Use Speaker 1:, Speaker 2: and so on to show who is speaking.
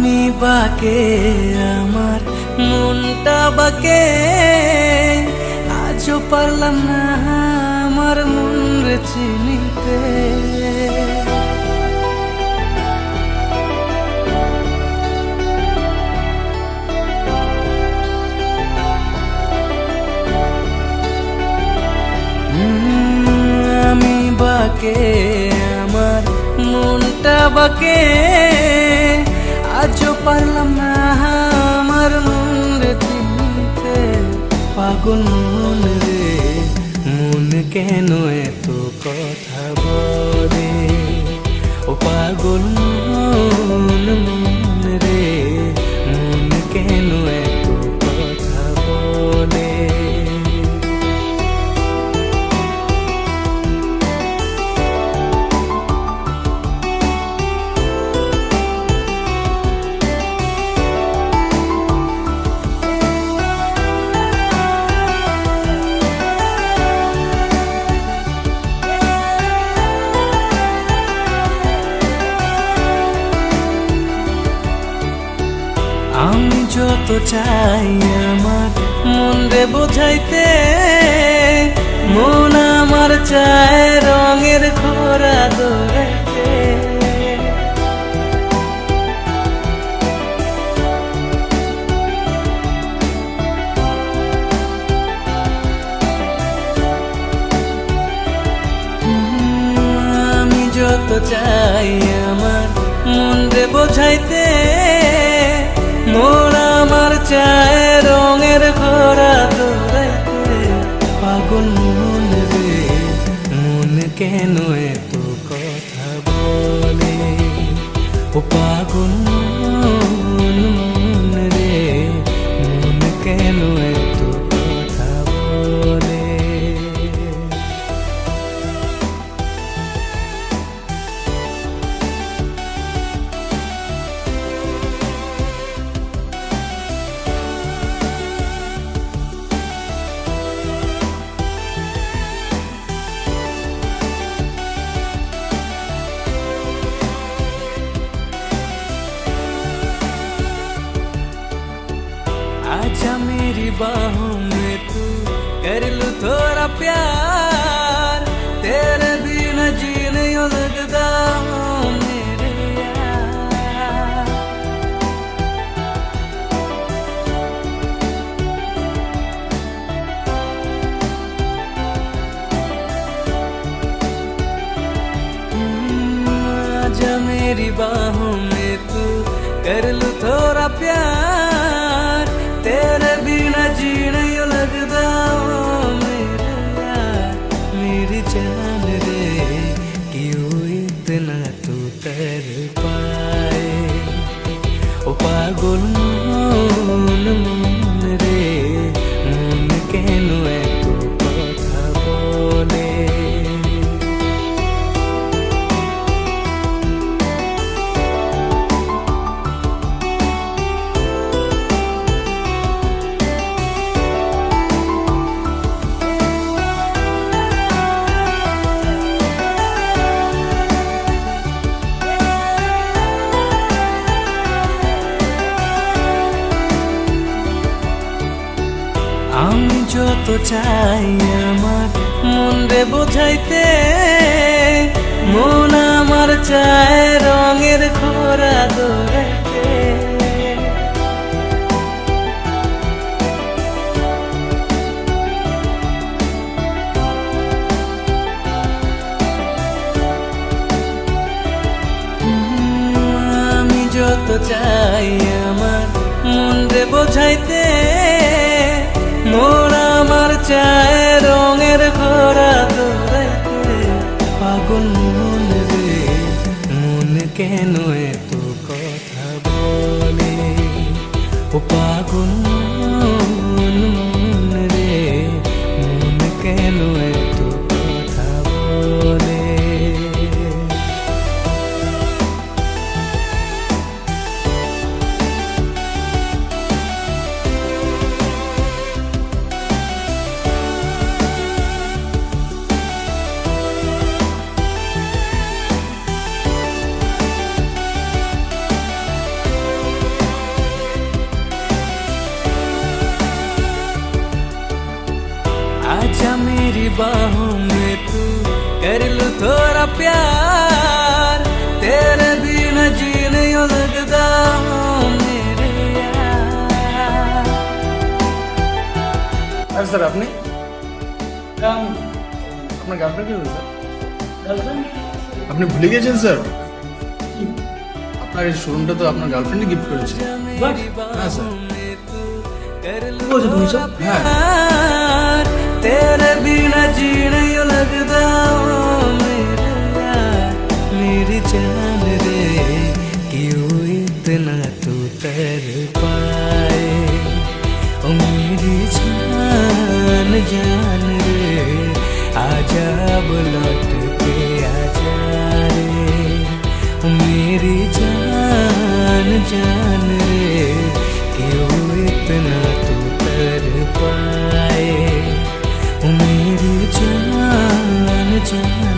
Speaker 1: আমি বাকে আমার মনটা বাকে, আজও পারলাম না আমার মন রে চিনিতে। আমি বাকে আমার মনটা বাকে, আজও পারলাম না আমার মন রে চিনতে। পাগল মন রে, মন কেন এত কথা বলে? ও পাগল মন, মন রে, মন কেন এত কথা বলে? আমি যত চাই আমার মন রে বোঝাইতে, মন আমার চায় রঙের ঘোড়া দৌড়াইতে। আমি যত চাই আমার মন রে বোঝাইতে, মন আমার চায় রঙের ঘোড়া দৌড়াইতে। পাগল মন রে, মন কেন এত কথা বলে? ও পাগল মন, মন রে, মন কেন এত কথা বলে? आजा मेरी बाहों में तू, कर लूं थोड़ा प्यार, तेरे बिना जी नहीं लगता मेरे यार। आजा मेरी बाहों में तू, कर लूं थोड़ा प्यार, तेरे बिना जी नहीं लगता मेरे यार। मेरी जान रे, क्यों इतना तू कर पाए? ओ पागल मन, मन रे, मन केन एत কথা বলে? আমি যত চাই আমার মন রে বোঝাইতে, মন আমার চায় রঙের ঘোড়া দৌড়াইতে। আমি যত চাই আমার মন রে বোঝাইতে, মন আমার চায় রঙের ঘোড়া দৌড়াইতে। পাগল মন রে, মন কেন এত কথা বলে? ও পাগল মন, মন রে, মন কেন এত কথা বলে? आजा मेरी बाहों में तू कर लूं थोड़ा प्यार, तेरे बिना जी नहीं लगता मेरे यार।
Speaker 2: আর স্যার আপনি আপনার গার্লফ্রেন্ড কি হয়েছে? আপনি ভুলে গেছেন স্যার? আপনার এই শোরুমটা তো আপনার গার্লফ্রেন্ডই গিফট করেছে। হ্যাঁ স্যার।
Speaker 1: प्यार तेरे बिना जी नहीं लगता मेरे यार, मेरी जान रे क्यों इतना तू तर पाए, ओ मेरी जान जान रे आजा लौट के आजा रे, ओ मेरी जान जान रे क्यों इतना तू तर पाए, ओ मेरी जान जान